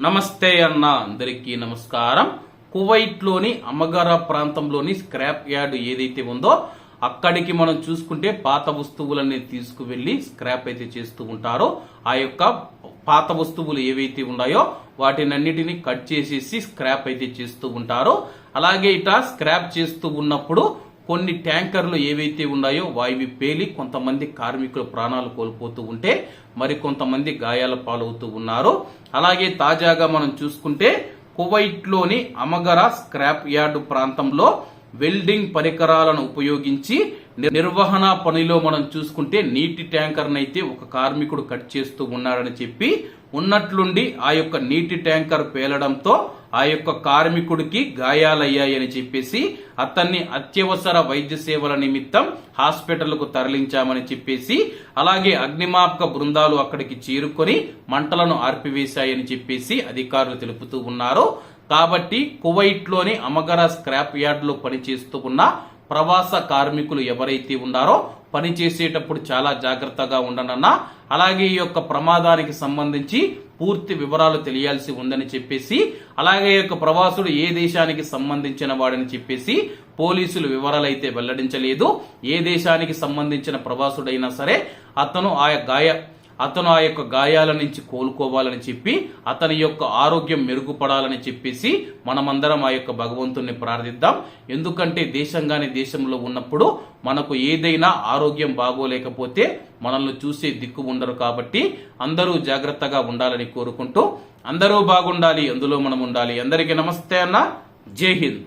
నమస్తే అన్న, అందరికీ నమస్కారం. కువైట్లోని అమగరా ప్రాంతంలోని స్క్రాప్ యార్డ్ ఏదైతే ఉందో అక్కడికి మనం చూసుకుంటే పాత వస్తువులన్నీ తీసుకువెళ్లి స్క్రాప్ అయితే చేస్తూ ఉంటారో ఆ యొక్క పాత వస్తువులు ఏవైతే ఉన్నాయో వాటినన్నిటిని కట్ చేసేసి స్క్రాప్ అయితే చేస్తూ ఉంటారో. అలాగే ఇట స్క్రాప్ చేస్తూ ఉన్నప్పుడు కొన్ని ట్యాంకర్లు ఏవైతే ఉన్నాయో వాయివి పేలి కొంతమంది కార్మికులు ప్రాణాలు కోల్పోతూ ఉంటే మరి కొంతమంది గాయాల పాలవుతూ ఉన్నారు. అలాగే తాజాగా మనం చూసుకుంటే కువైట్లోని అమగరా స్క్రాప్ యార్డ్ ప్రాంతంలో వెల్డింగ్ పరికరాలను ఉపయోగించి నిర్వహణ పనిలో మనం చూసుకుంటే నీటి ట్యాంకర్ నైతే ఒక కార్మికుడు కట్ చేస్తూ ఉన్నాడని చెప్పి ఉన్నట్లుండి ఆ యొక్క నీటి ట్యాంకర్ పేలడంతో ఆ యొక్క కార్మికుడికి గాయాలయ్యాయని చెప్పేసి అతన్ని అత్యవసర వైద్య సేవల నిమిత్తం హాస్పిటల్కు తరలించామని చెప్పేసి అలాగే అగ్నిమాపక బృందాలు అక్కడికి చేరుకొని మంటలను ఆర్పివేశాయని చెప్పేసి అధికారులు తెలుపుతూ ఉన్నారు. కాబట్టి కువైట్లోని అమగరా స్క్రాప్ యార్డ్ లో పనిచేస్తూ ఉన్న ప్రవాస కార్మికులు ఎవరైతే ఉన్నారో పని చేసేటప్పుడు చాలా జాగ్రత్తగా ఉండనన్నా. అలాగే ఈ యొక్క ప్రమాదానికి సంబంధించి పూర్తి వివరాలు తెలియాల్సి ఉందని చెప్పేసి అలాగే ఈ యొక్క ప్రవాసుడు ఏ దేశానికి సంబంధించిన వాడని చెప్పేసి పోలీసులు వివరాలు అయితే వెల్లడించలేదు. ఏ దేశానికి సంబంధించిన ప్రవాసుడైనా సరే అతను ఆ యొక్క గాయాల నుంచి కోలుకోవాలని చెప్పి అతని యొక్క ఆరోగ్యం మెరుగుపడాలని చెప్పేసి మనమందరం ఆ యొక్క భగవంతుణ్ణి ప్రార్థిద్దాం. ఎందుకంటే దేశంగాని దేశంలో ఉన్నప్పుడు మనకు ఏదైనా ఆరోగ్యం బాగోలేకపోతే మనల్ని చూసే దిక్కు ఉండరు. కాబట్టి అందరూ జాగ్రత్తగా ఉండాలని కోరుకుంటూ అందరూ బాగుండాలి, అందులో మనం ఉండాలి. అందరికీ నమస్తే అన్న, జై హింద్.